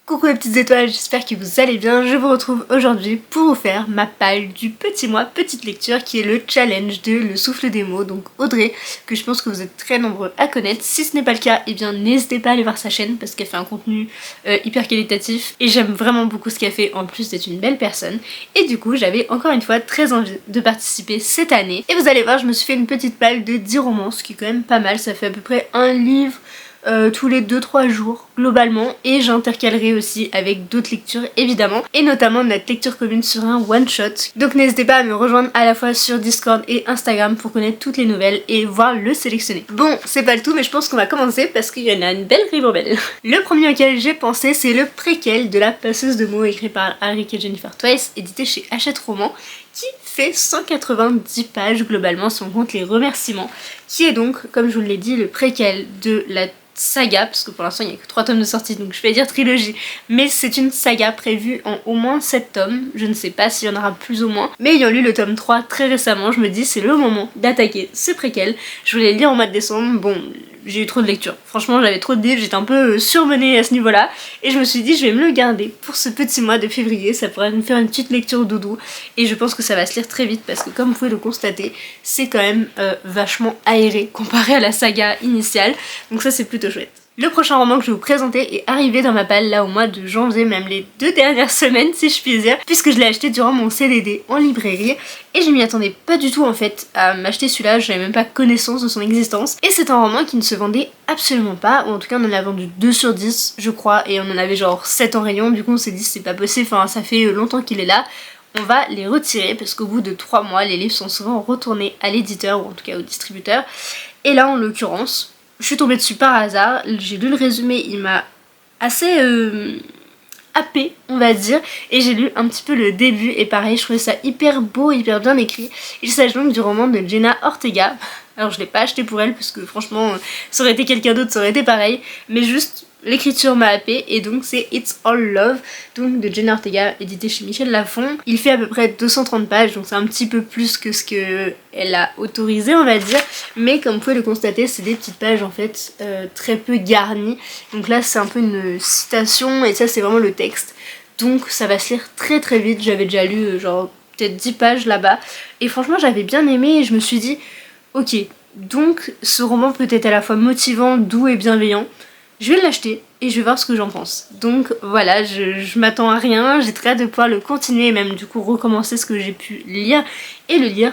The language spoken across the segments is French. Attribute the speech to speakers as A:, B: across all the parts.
A: Coucou les petites étoiles, j'espère que vous allez bien. Je vous retrouve aujourd'hui pour vous faire ma palle du petit mois petite lecture qui est le challenge de Le Souffle des mots, donc Audrey, que je pense que vous êtes très nombreux à connaître. Si ce n'est pas le cas, eh bien n'hésitez pas à aller voir sa chaîne parce qu'elle fait un contenu hyper qualitatif et j'aime vraiment beaucoup ce qu'elle fait en plus d'être une belle personne. Et du coup j'avais encore une fois très envie de participer cette année. Et vous allez voir, je me suis fait une petite palle de 10 romans, ce qui est quand même pas mal, ça fait à peu près un livre tous les 2-3 jours globalement, et j'intercalerai aussi avec d'autres lectures évidemment, et notamment notre lecture commune sur un one shot. Donc n'hésitez pas à me rejoindre à la fois sur Discord et Instagram pour connaître toutes les nouvelles et voir le sélectionner. Bon, c'est pas le tout, mais je pense qu'on va commencer parce qu'il y en a une belle ribambelle. Le premier auquel j'ai pensé, c'est le préquel de La Passeuse de mots écrit par Alric et Jennifer Twice, édité chez Hachette Roman, qui fait 190 pages globalement si on compte les remerciements, qui est donc, comme je vous l'ai dit, le préquel de la saga, parce que pour l'instant il n'y a que 3 tomes de sortie, donc je vais dire trilogie, mais c'est une saga prévue en au moins 7 tomes, je ne sais pas s'il y en aura plus ou moins, mais ayant lu le tome 3 très récemment, je me dis c'est le moment d'attaquer ce préquel. Je voulais le lire en mois de décembre, bon, j'ai eu trop de lectures, franchement j'avais trop de livres, j'étais un peu surmenée à ce niveau-là, et je me suis dit je vais me le garder pour ce petit mois de février, ça pourrait me faire une petite lecture doudou, et je pense que ça va se lire très vite, parce que comme vous pouvez le constater, c'est quand même vachement aéré comparé à la saga initiale, donc ça c'est plutôt chouette. Le prochain roman que je vais vous présenter est arrivé dans ma palle là au mois de janvier, même les 2 dernières semaines si je puis dire, puisque je l'ai acheté durant mon CDD en librairie et je m'y attendais pas du tout en fait à m'acheter celui-là, j'avais même pas connaissance de son existence, et c'est un roman qui ne se vendait absolument pas, ou en tout cas on en a vendu 2 sur 10 je crois, et on en avait genre 7 en rayon, du coup on s'est dit c'est pas possible, enfin ça fait longtemps qu'il est là, on va les retirer parce qu'au bout de 3 mois les livres sont souvent retournés à l'éditeur ou en tout cas au distributeur, et là en l'occurrence je suis tombée dessus par hasard, j'ai lu le résumé, il m'a assez happé on va dire, et j'ai lu un petit peu le début et pareil je trouvais ça hyper beau, hyper bien écrit. Il s'agit donc du roman de Jenna Ortega. Alors je l'ai pas acheté pour elle parce que franchement ça aurait été quelqu'un d'autre, ça aurait été pareil, mais juste l'écriture m'a happé, et donc c'est It's All Love, donc de Jenna Ortega, édité chez Michel Lafon. Il fait à peu près 230 pages, donc c'est un petit peu plus que ce qu'elle a autorisé on va dire, mais comme vous pouvez le constater c'est des petites pages en fait très peu garnies, donc là c'est un peu une citation et ça c'est vraiment le texte, donc ça va se lire très très vite. J'avais déjà lu genre peut-être 10 pages là-bas, et franchement j'avais bien aimé et je me suis dit ok, donc ce roman peut être à la fois motivant, doux et bienveillant. Je vais l'acheter et je vais voir ce que j'en pense. Donc voilà, je m'attends à rien, j'ai très hâte de pouvoir le continuer et même du coup recommencer ce que j'ai pu lire et le lire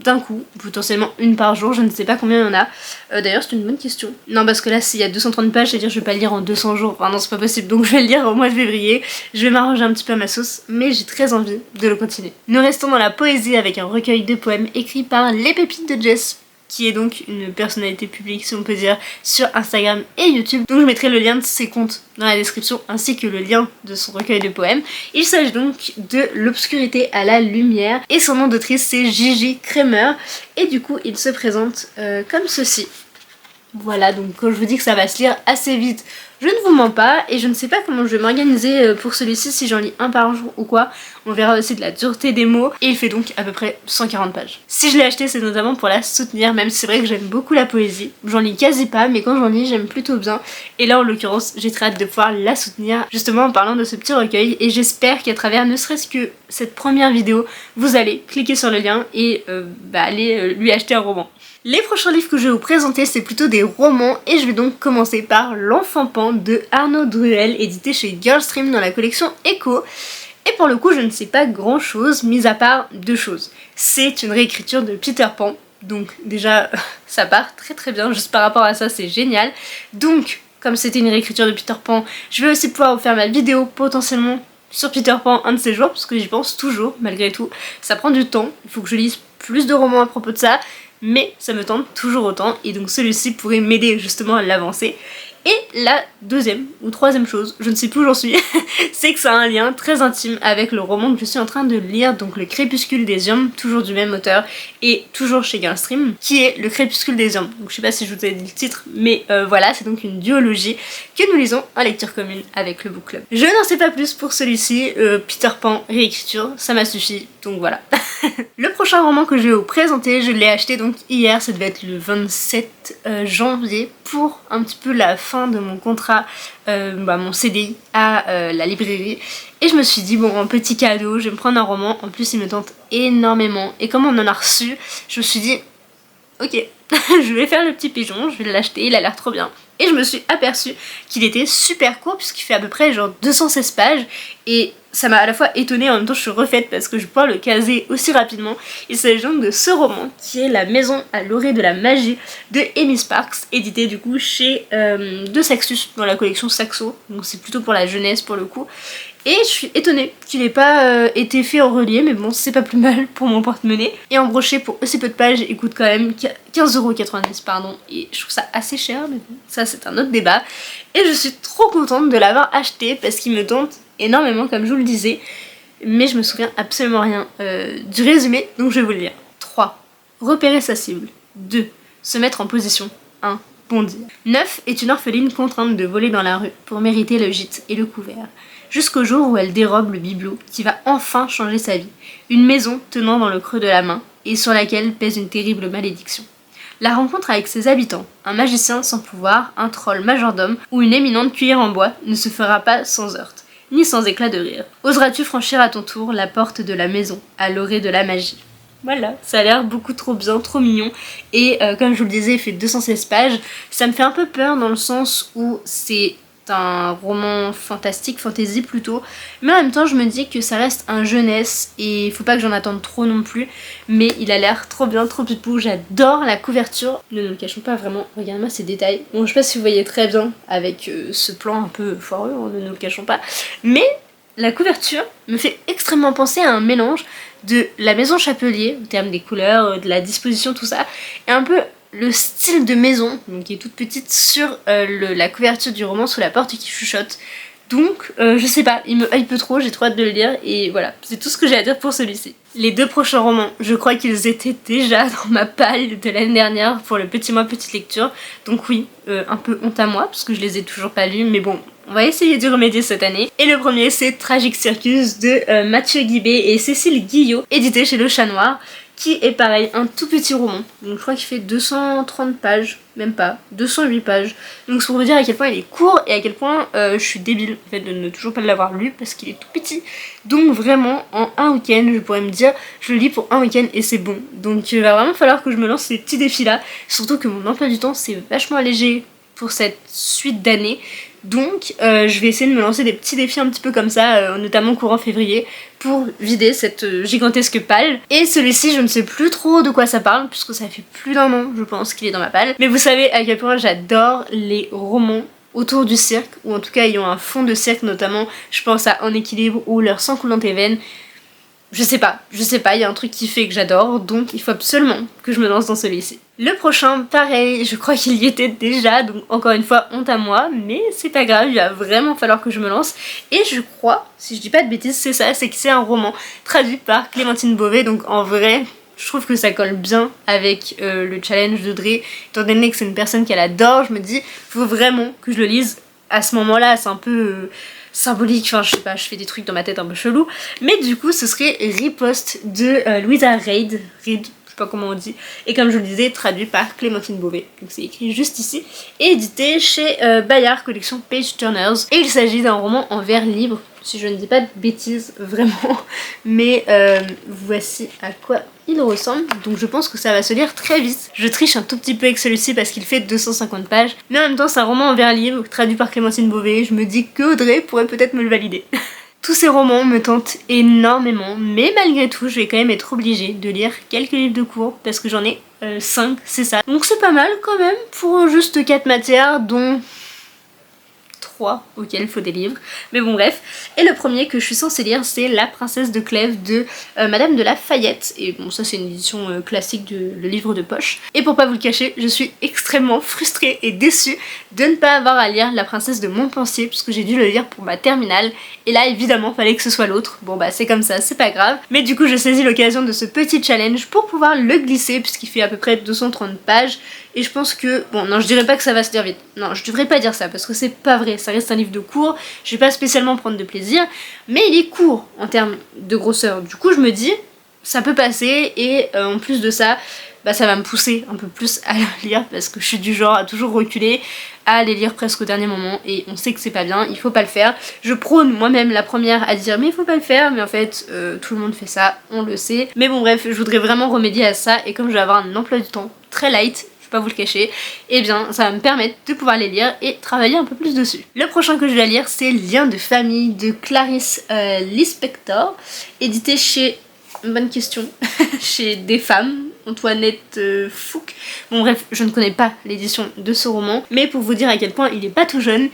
A: d'un coup, potentiellement une par jour, je ne sais pas combien il y en a. D'ailleurs c'est une bonne question. Non parce que là s'il y a 230 pages, c'est-à-dire je vais pas le lire en 200 jours, enfin non c'est pas possible, donc je vais le lire au mois de février, je vais m'arranger un petit peu à ma sauce, mais j'ai très envie de le continuer. Nous restons dans la poésie avec un recueil de poèmes écrit par Les Pépites de Jess, qui est donc une personnalité publique si on peut dire sur Instagram et YouTube, donc je mettrai le lien de ses comptes dans la description ainsi que le lien de son recueil de poèmes. Il s'agit donc de L'obscurité à la lumière et son nom d'autrice c'est Gigi Kremer, et du coup il se présente comme ceci. Voilà, donc quand je vous dis que ça va se lire assez vite, je ne vous mens pas, et je ne sais pas comment je vais m'organiser pour celui-ci, si j'en lis un par jour ou quoi. On verra aussi de la dureté des mots, et il fait donc à peu près 140 pages. Si je l'ai acheté c'est notamment pour la soutenir, même si c'est vrai que j'aime beaucoup la poésie. J'en lis quasi pas, mais quand j'en lis j'aime plutôt bien, et là en l'occurrence j'ai très hâte de pouvoir la soutenir justement en parlant de ce petit recueil, et j'espère qu'à travers ne serait-ce que cette première vidéo, vous allez cliquer sur le lien et aller lui acheter un roman. Les prochains livres que je vais vous présenter c'est plutôt des romans, et je vais donc commencer par L'Enfant Pan de Arnaud Druel, édité chez Girlstream dans la collection Echo. Et pour le coup je ne sais pas grand chose, mis à part 2 choses. C'est une réécriture de Peter Pan, donc déjà ça part très très bien, juste par rapport à ça c'est génial. Donc comme c'était une réécriture de Peter Pan, je vais aussi pouvoir vous faire ma vidéo potentiellement sur Peter Pan un de ces jours, parce que j'y pense toujours malgré tout. Ça prend du temps, il faut que je lise plus de romans à propos de ça, mais ça me tente toujours autant, et donc celui-ci pourrait m'aider justement à l'avancer. Et la deuxième ou troisième chose, je ne sais plus où j'en suis, c'est que ça a un lien très intime avec le roman que je suis en train de lire, donc Le Crépuscule des Hommes, toujours du même auteur et toujours chez Girlstream, qui est Le Crépuscule des Hommes. Donc je sais pas si je vous ai dit le titre, mais voilà, c'est donc une duologie que nous lisons en lecture commune avec le book club. Je n'en sais pas plus pour celui-ci, Peter Pan réécriture, ça m'a suffi, donc voilà. Le prochain roman que je vais vous présenter, je l'ai acheté donc hier, ça devait être le 27 janvier pour un petit peu la fin de mon contrat, mon CDI à la librairie. Et je me suis dit bon, en petit cadeau, je vais me prendre un roman, en plus il me tente énormément. Et comme on en a reçu, je me suis dit ok, je vais faire le petit pigeon, je vais l'acheter, il a l'air trop bien. Et je me suis aperçue qu'il était super court puisqu'il fait à peu près genre 216 pages et ça m'a à la fois étonnée, en même temps je suis refaite parce que je peux pas le caser aussi rapidement. Il s'agit donc de ce roman qui est La maison à l'orée de la magie de Amy Sparks, édité du coup chez De Saxus dans la collection Saxo, donc c'est plutôt pour la jeunesse pour le coup. Et je suis étonnée qu'il n'ait pas été fait en relié, mais bon, c'est pas plus mal pour mon porte-monnaie. Et en brochet, pour aussi peu de pages, il coûte quand même 15,90 €, pardon. Et je trouve ça assez cher, mais bon, ça c'est un autre débat. Et je suis trop contente de l'avoir acheté parce qu'il me tente énormément, comme je vous le disais. Mais je me souviens absolument rien du résumé, donc je vais vous le lire. 3. Repérer sa cible. 2. Se mettre en position. 1. Bondir. 9 est une orpheline contrainte de voler dans la rue pour mériter le gîte et le couvert. Jusqu'au jour où elle dérobe le bibelot qui va enfin changer sa vie. Une maison tenant dans le creux de la main et sur laquelle pèse une terrible malédiction. La rencontre avec ses habitants, un magicien sans pouvoir, un troll majordome ou une éminente cuillère en bois ne se fera pas sans heurte, ni sans éclat de rire. Oseras-tu franchir à ton tour la porte de la maison, à l'orée de la magie ? Voilà, ça a l'air beaucoup trop bien, trop mignon. Et comme je vous le disais, il fait 216 pages. Ça me fait un peu peur dans le sens où c'est un roman fantastique, fantasy plutôt, mais en même temps je me dis que ça reste un jeunesse et il faut pas que j'en attende trop non plus, mais il a l'air trop bien, trop pipou, j'adore la couverture, ne nous le cachons pas vraiment, regarde-moi ces détails, bon je sais pas si vous voyez très bien avec ce plan un peu foireux, ne nous le cachons pas, mais la couverture me fait extrêmement penser à un mélange de La Maison Chapelier, au terme des couleurs, de la disposition, tout ça, et un peu le style de maison, donc qui est toute petite, sur la couverture du roman Sous la porte qui chuchote. Donc, je sais pas, il me hype trop, j'ai trop hâte de le lire, et voilà, c'est tout ce que j'ai à dire pour celui-ci. Les 2 prochains romans, je crois qu'ils étaient déjà dans ma palle de l'année dernière pour le petit mois petite lecture, donc oui, un peu honte à moi, parce que je les ai toujours pas lus, mais bon, on va essayer d'y remédier cette année. Et le premier, c'est Tragic Circus de Mathieu Guibé et Cécile Guillot, édité chez Le Chat Noir, qui est pareil, un tout petit roman. Donc je crois qu'il fait 230 pages, même pas, 208 pages. Donc c'est pour vous dire à quel point il est court et à quel point je suis débile en fait de ne toujours pas l'avoir lu parce qu'il est tout petit. Donc vraiment en un week-end, je pourrais me dire, je le lis pour un week-end et c'est bon. Donc il va vraiment falloir que je me lance ces petits défis là. Surtout que mon emploi du temps c'est vachement allégé pour cette suite d'années. Donc je vais essayer de me lancer des petits défis un petit peu comme ça, notamment courant février, pour vider cette gigantesque palle. Et celui-ci, je ne sais plus trop de quoi ça parle, puisque ça fait plus d'un an, je pense, qu'il est dans ma palle. Mais vous savez à quel point j'adore les romans autour du cirque, ou en tout cas ayant un fond de cirque, notamment je pense à En équilibre ou Leur sang coulant tes veines. Je sais pas, il y a un truc qui fait que j'adore, donc il faut absolument que je me lance dans celui-ci. Le prochain, pareil, je crois qu'il y était déjà, donc encore une fois, honte à moi, mais c'est pas grave, il va vraiment falloir que je me lance. Et je crois, si je dis pas de bêtises, c'est ça, c'est que c'est un roman traduit par Clémentine Beauvais, donc en vrai, je trouve que ça colle bien avec le challenge d'Audrey, étant donné que c'est une personne qu'elle adore, je me dis, faut vraiment que je le lise à ce moment-là, c'est un peu symbolique, enfin je sais pas, je fais des trucs dans ma tête un peu chelou, mais du coup ce serait Riposte de Louisa Reid, je sais pas comment on dit, et comme je vous le disais, traduit par Clémentine Beauvais, donc c'est écrit juste ici, et édité chez Bayard, collection Page Turners, et il s'agit d'un roman en vers libre, si je ne dis pas de bêtises vraiment, mais voici à quoi il ressemble, donc je pense que ça va se lire très vite. Je triche un tout petit peu avec celui-ci parce qu'il fait 250 pages, mais en même temps c'est un roman en vers libre, traduit par Clémentine Beauvais, je me dis que Audrey pourrait peut-être me le valider. Tous ces romans me tentent énormément, mais malgré tout je vais quand même être obligée de lire quelques livres de cours, parce que j'en ai 5, c'est ça. Donc c'est pas mal quand même, pour juste 4 matières, dont 3 auxquels il faut des livres, mais bon bref. Et le premier que je suis censée lire, c'est La Princesse de Clèves de Madame de La Fayette, et bon ça c'est une édition classique de le livre de poche. Et pour pas vous le cacher, je suis extrêmement frustrée et déçue de ne pas avoir à lire La Princesse de Montpensier, puisque j'ai dû le lire pour ma terminale, et là évidemment fallait que ce soit l'autre. Bon bah c'est comme ça, c'est pas grave, mais du coup je saisis l'occasion de ce petit challenge pour pouvoir le glisser, puisqu'il fait à peu près 230 pages, et je pense que, bon non je dirais pas que ça va se lire vite, non je devrais pas dire ça parce que c'est pas vrai, ça reste un livre de cours, je vais pas spécialement prendre de plaisir, mais il est court en termes de grosseur, du coup je me dis ça peut passer, et en plus de ça bah ça va me pousser un peu plus à lire parce que je suis du genre à toujours reculer, à les lire presque au dernier moment et on sait que c'est pas bien, il faut pas le faire. Je prône moi-même la première à dire mais il faut pas le faire, mais en fait tout le monde fait ça, on le sait. Mais bon bref, je voudrais vraiment remédier à ça et comme je vais avoir un emploi du temps très light, pas vous le cacher, et bien ça va me permettre de pouvoir les lire et travailler un peu plus dessus. Le prochain que je vais lire c'est Lien de famille de Clarice Lispector, édité chez, bonne question, chez Des Femmes, Antoinette Fouque. Bon bref, je ne connais pas l'édition de ce roman, mais pour vous dire à quel point il est pas tout jeune,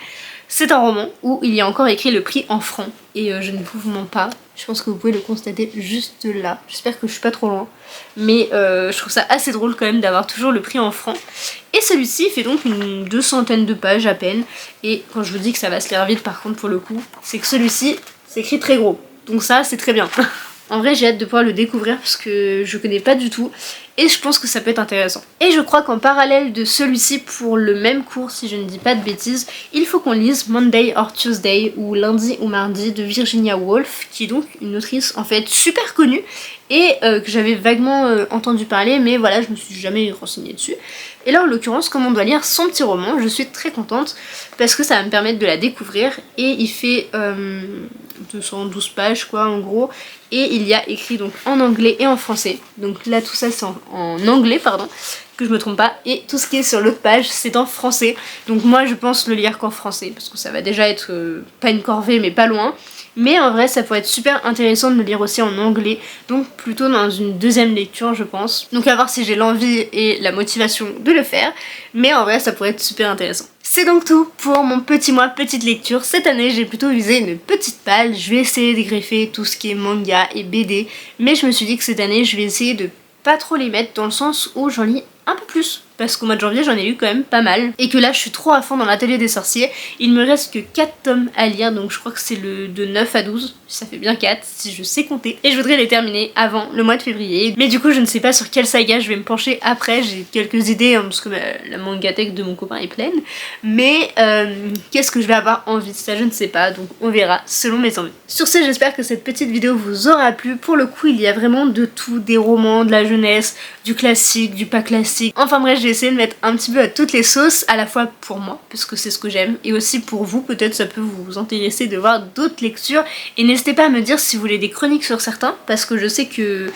A: c'est un roman où il y a encore écrit le prix en francs, et je ne vous mens pas, je pense que vous pouvez le constater juste là, j'espère que je suis pas trop loin, mais je trouve ça assez drôle quand même d'avoir toujours le prix en francs. Et celui-ci fait donc une 200aine de pages à peine, et quand je vous dis que ça va se lire vite par contre pour le coup, c'est que celui-ci c'est écrit très gros, donc ça c'est très bien. En vrai j'ai hâte de pouvoir le découvrir parce que je connais pas du tout et je pense que ça peut être intéressant. Et je crois qu'en parallèle de celui-ci, pour le même cours si je ne dis pas de bêtises, il faut qu'on lise Monday or Tuesday ou Lundi ou Mardi de Virginia Woolf, qui est donc une autrice en fait super connue et que j'avais vaguement entendu parler, mais voilà, je me suis jamais renseignée dessus. Et là en l'occurrence, comme on doit lire son petit roman, je suis très contente parce que ça va me permettre de la découvrir et il fait 212 pages quoi en gros, et il y a écrit donc en anglais et en français, donc là tout ça c'est en anglais pardon, que je me trompe pas, et tout ce qui est sur l'autre page c'est en français, donc moi je pense le lire qu'en français parce que ça va déjà être pas une corvée mais pas loin. Mais en vrai ça pourrait être super intéressant de le lire aussi en anglais, donc plutôt dans une deuxième lecture je pense. Donc à voir si j'ai l'envie et la motivation de le faire, mais en vrai ça pourrait être super intéressant. C'est donc tout pour mon petit mois petite lecture. Cette année j'ai plutôt visé une petite palle, je vais essayer de greffer tout ce qui est manga et BD, mais je me suis dit que cette année je vais essayer de pas trop les mettre dans le sens où j'en lis un peu plus. Parce qu'au mois de janvier j'en ai lu quand même pas mal et que là je suis trop à fond dans l'atelier des sorciers. Il me reste que 4 tomes à lire, donc je crois que c'est le de 9 à 12, ça fait bien 4 si je sais compter, et je voudrais les terminer avant le mois de février. Mais du coup je ne sais pas sur quelle saga je vais me pencher après, j'ai quelques idées hein, parce que la mangatech de mon copain est pleine, mais qu'est-ce que je vais avoir envie de ça je ne sais pas, donc on verra selon mes envies. Sur ce j'espère que cette petite vidéo vous aura plu. Pour le coup il y a vraiment de tout, des romans, de la jeunesse, du classique, du pas classique, enfin bref j'ai essayé de mettre un petit peu à toutes les sauces, à la fois pour moi, parce que c'est ce que j'aime, et aussi pour vous, peut-être ça peut vous intéresser de voir d'autres lectures, et n'hésitez pas à me dire si vous voulez des chroniques sur certains, parce que je sais que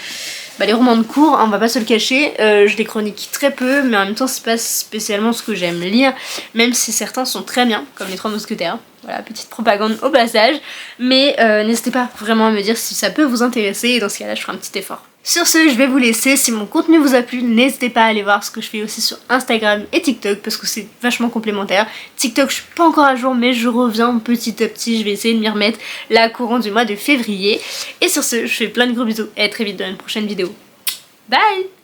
A: les romans de cours, on va pas se le cacher, je les chronique très peu, mais en même temps c'est pas spécialement ce que j'aime lire, même si certains sont très bien, comme les 3 mousquetaires. Voilà, petite propagande au passage, mais n'hésitez pas vraiment à me dire si ça peut vous intéresser, et dans ce cas-là je ferai un petit effort. Sur ce, je vais vous laisser. Si mon contenu vous a plu, n'hésitez pas à aller voir ce que je fais aussi sur Instagram et TikTok parce que c'est vachement complémentaire. TikTok, je suis pas encore à jour, mais je reviens petit à petit. Je vais essayer de m'y remettre là courant du mois de février. Et sur ce, je fais plein de gros bisous et à très vite dans une prochaine vidéo. Bye!